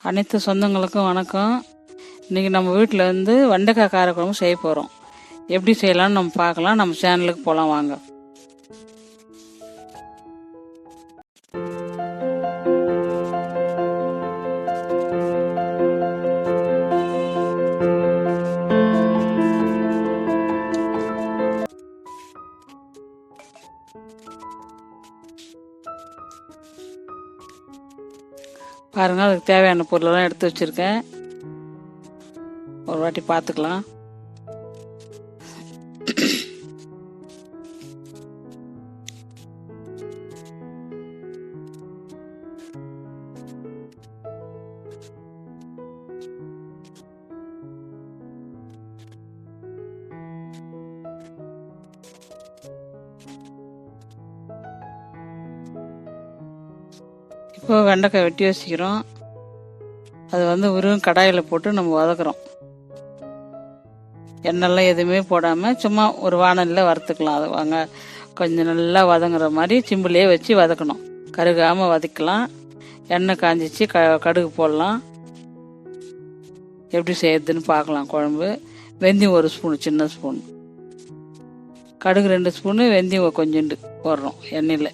அனைத்து சொந்தங்களுக்கும் வணக்கம். இன்றைக்கி நம்ம வீட்டில் வந்து வெண்டைக்காய் காரக்குழம்பு செய்ய போகிறோம். எப்படி செய்யலாம்னு நம்ம பார்க்கலாம். நம்ம சேனலுக்கு போகலாம் வாங்க. பாருங்கள், அதுக்கு தேவையான பொருளெல்லாம் எடுத்து வச்சுருக்கேன். ஒரு வாட்டி பார்த்துக்கலாம். இப்போ வெண்டைக்காய் வெட்டி வச்சுக்கிறோம். அது வந்து வெறும் கடாயில் போட்டு நம்ம வதக்குறோம். எண்ணெய்லாம் எதுவுமே போடாமல் சும்மா ஒரு வானலில் வறுத்துக்கலாம். அது வாங்க கொஞ்சம் நல்லா வதங்குற மாதிரி சிம்பிளே வச்சு வதக்கணும். கருகாமல் வதக்கலாம். எண்ணெய் காஞ்சிச்சு, கடுகு போடலாம். எப்படி செய்யறதுன்னு பார்க்கலாம். குழம்பு வெந்தயம் 1 ஸ்பூனு, சின்ன ஸ்பூன், கடுகு 2 ஸ்பூனு, வெந்தயம் கொஞ்சோண்டு போடுறோம் எண்ணெயில்.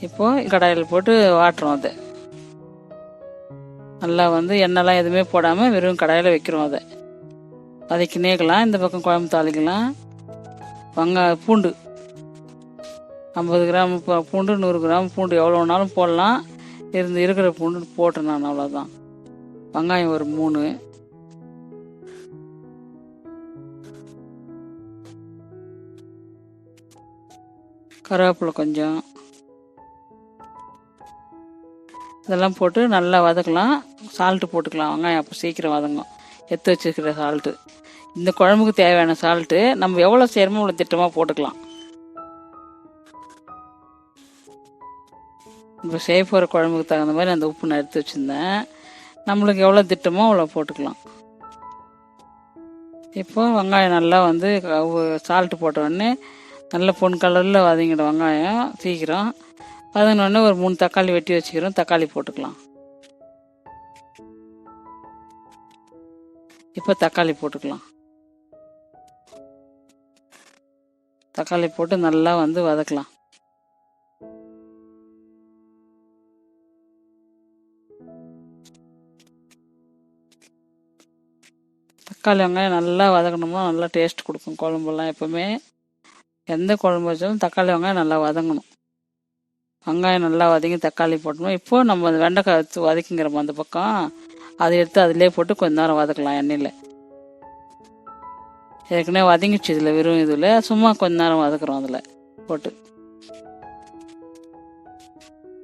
இப்போ கடாயில் போட்டு வாட்டுறோம். அதை நல்லா வந்து எண்ணெய்லாம் எதுவுமே போடாமல் வெறும் கடாயில் வைக்கிறோம். அதை வதக்கினேக்கலாம். இந்த பக்கம் குழம்பு தாளிக்கலாம். பூண்டு 50 கிராம் பூண்டு, 100 கிராம் பூண்டு, எவ்வளோ வேணாலும் போடலாம். இருக்கிற பூண்டு போட்டேன் நான், அவ்வளோதான். வெங்காயம் ஒரு 3, கருவேப்பிலை கொஞ்சம், இதெல்லாம் போட்டு நல்லா வதக்கலாம். சால்ட்டு போட்டுக்கலாம். வெங்காயம் அப்போ சீக்கிரம் வதங்கும். எடுத்து வச்சுருக்கிற சால்ட்டு, இந்த குழம்புக்கு தேவையான சால்ட்டு நம்ம எவ்வளோ செய்கிறோமோ அவ்வளோ திட்டமாக போட்டுக்கலாம். இப்போ செய்ய போகிற குழம்புக்கு தகுந்த மாதிரி அந்த உப்பு நான் எடுத்து வச்சுருந்தேன். நம்மளுக்கு எவ்வளோ திட்டமோ அவ்வளோ போட்டுக்கலாம். இப்போ வெங்காயம் நல்லா வந்து சால்ட்டு போட்ட உடனே நல்ல பொன் கலரில் வதங்கிடும் வெங்காயம் சீக்கிரம். வதங்கினோடனே ஒரு 3 தக்காளி வெட்டி வச்சுக்கிறோம். தக்காளி போட்டுக்கலாம். இப்போ தக்காளி போட்டுக்கலாம். தக்காளி போட்டு நல்லா வந்து வதக்கலாம். தக்காளி வெங்காயம் நல்லா வதக்கணும்னா நல்லா டேஸ்ட் கொடுக்கும் குழம்புலாம். எப்போவுமே எந்த குழம்பு வச்சாலும் தக்காளி வெங்காயம் நல்லா வதங்கணும். வெங்காயம் நல்லா வதங்கி தக்காளி போட்டோம். இப்போது நம்ம அந்த வெண்டைக்காய் வச்சு வதக்கிங்கிறோம் அந்த பக்கம், அதை எடுத்து அதிலே போட்டு கொஞ்ச நேரம் வதக்கலாம் எண்ணெயில். ஏற்கனவே வதங்கிச்சு இதில், வெறும் இதில் சும்மா கொஞ்ச நேரம் வதக்குறோம் அதில் போட்டு.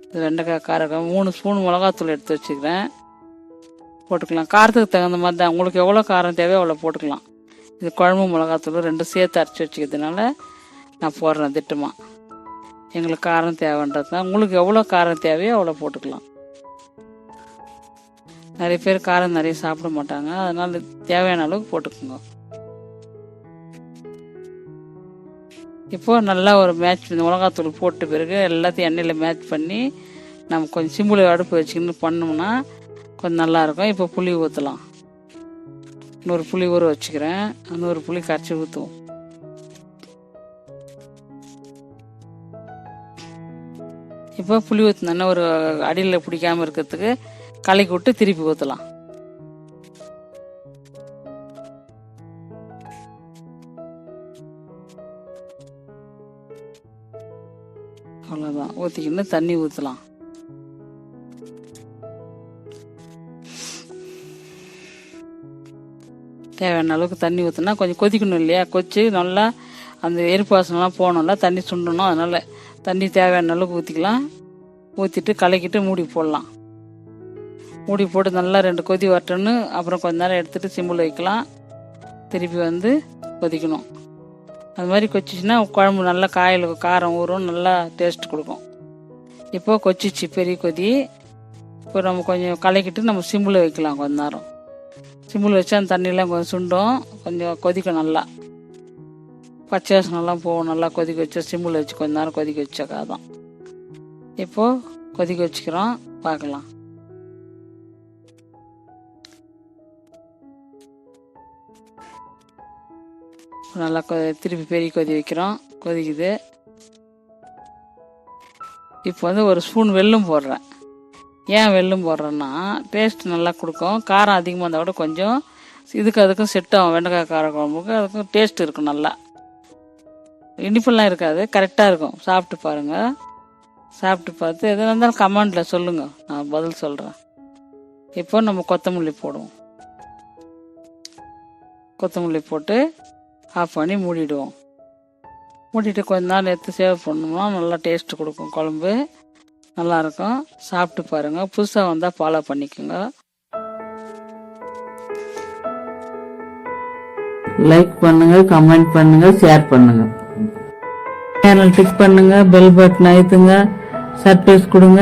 இது வெண்டைக்காய் காரம் 3 ஸ்பூன் மிளகாத்தூள் எடுத்து வச்சுக்கிறேன். போட்டுக்கலாம். காரத்துக்கு தகுந்த மாதிரி தான், உங்களுக்கு எவ்வளோ காரம் தேவையோ அவ்வளோ போட்டுக்கலாம். இது குழம்பு மிளகாத்தூள் 2 சேர்த்து அரைச்சி வச்சுக்கிறதுனால நான் போடுறேன் திட்டமாக. எங்களுக்கு காரம் தேவைன்றது தான். உங்களுக்கு எவ்வளோ காரம் தேவையோ அவ்வளோ போட்டுக்கலாம். நிறைய பேர் காரம் நிறைய சாப்பிட மாட்டாங்க, அதனால் தேவையான அளவுக்கு போட்டுக்கோங்க. இப்போது நல்லா ஒரு மேட்ச் மிளகாத்தூள் போட்ட பிறகு எல்லாத்தையும் எண்ணெயில் மேட்ச் பண்ணி நம்ம கொஞ்சம் சிம்பிள் அடுப்பு வச்சுக்கின்னு பண்ணோம்னா கொஞ்சம் நல்லாயிருக்கும். இப்போ புளி ஊற்றலாம். 100 புளி ஊற வச்சுக்கிறேன். 100 புளி கரைச்சி ஊற்றுவோம். இப்போ புளி ஊற்றினோன்னா ஒரு அடியில் பிடிக்காமல் இருக்கிறதுக்கு கலக்கி விட்டு திருப்பி ஊற்றலாம். அவ்வளோதான். ஊற்றிக்கின்னு தண்ணி ஊற்றலாம். தேவையான அளவுக்கு தண்ணி ஊற்றினா கொஞ்சம் கொதிக்கணும் இல்லையா? கொதிச்சு நல்லா அந்த எரிப்பாசனம்லாம் போகணும்ல, தண்ணி சுண்டணும். அதனால் தண்ணி தேவையான அளவுக்கு ஊற்றிக்கலாம். ஊற்றிட்டு கலக்கிட்டு மூடி போடலாம். மூடி போட்டு நல்லா 2 கொதி வரட்டுன்னு அப்புறம் கொஞ்ச நேரம் எடுத்துகிட்டு சிம்பிள் வைக்கலாம். திருப்பி வந்து கொதிக்கணும். அது மாதிரி கொச்சிச்சுன்னா குழம்பு நல்லா காயில் காரம் ஊறும், நல்லா டேஸ்ட் கொடுக்கும். இப்போ கொச்சிச்சு பெரிய கொதி. இப்போ நம்ம கொஞ்சம் கலக்கிட்டு நம்ம சிம்பிள் வைக்கலாம். கொஞ்ச நேரம் சிம்பிள் வச்சா அந்த தண்ணியெலாம் கொஞ்சம் சுண்டும், கொஞ்சம் கொதிக்கும் நல்லா. பச்சை வாசனெல்லாம் போகும். நல்லா கொதிக்க வச்சா சிம்மில் வச்சு கொஞ்ச நேரம் கொதிக்க வச்சாக்கா தான். இப்போது கொதிக்க வச்சுக்கிறோம், பார்க்கலாம். நல்லா திருப்பி பெரிய கொதி வைக்கிறோம், கொதிக்குது. இப்போ வந்து ஒரு ஸ்பூன் வெல்லம் போடுறேன். ஏன் வெல்லம் போடுறேன்னா டேஸ்ட் நல்லா கொடுக்கும். காரம் அதிகமாக இருந்தால் கூட கொஞ்சம் அதுக்கும் செட் ஆகும். வெண்டைக்காய் கார குழம்புக்கு அதுக்கும் டேஸ்ட் இருக்கும். நல்லா இனிப்பெல்லாம் இருக்காது, கரெக்டாக இருக்கும். சாப்பிட்டு பாருங்கள். சாப்பிட்டு பார்த்து எது இருந்தாலும் கமெண்டில் சொல்லுங்கள், நான் பதில் சொல்கிறேன். இப்போ நம்ம கொத்தமல்லி போடுவோம். கொத்தமல்லி போட்டு ஆஃப் பண்ணி மூடிடுவோம். மூடிட்டு கொஞ்ச நேரம் எடுத்து சேவ் பண்ணோம்னா நல்லா டேஸ்ட்டு கொடுக்கும். குழம்பு நல்லாயிருக்கும். சாப்பிட்டு பாருங்கள். புதுசாக வந்தால் ஃபாலோ பண்ணிக்கோங்க. லைக் பண்ணுங்க, கமெண்ட் பண்ணுங்க, ஷேர் பண்ணுங்க. சேனல் கிளிக் பண்ணுங்க, பெல் பட்டன் அழுத்துங்க, சர்ப்ரைஸ் கொடுங்க.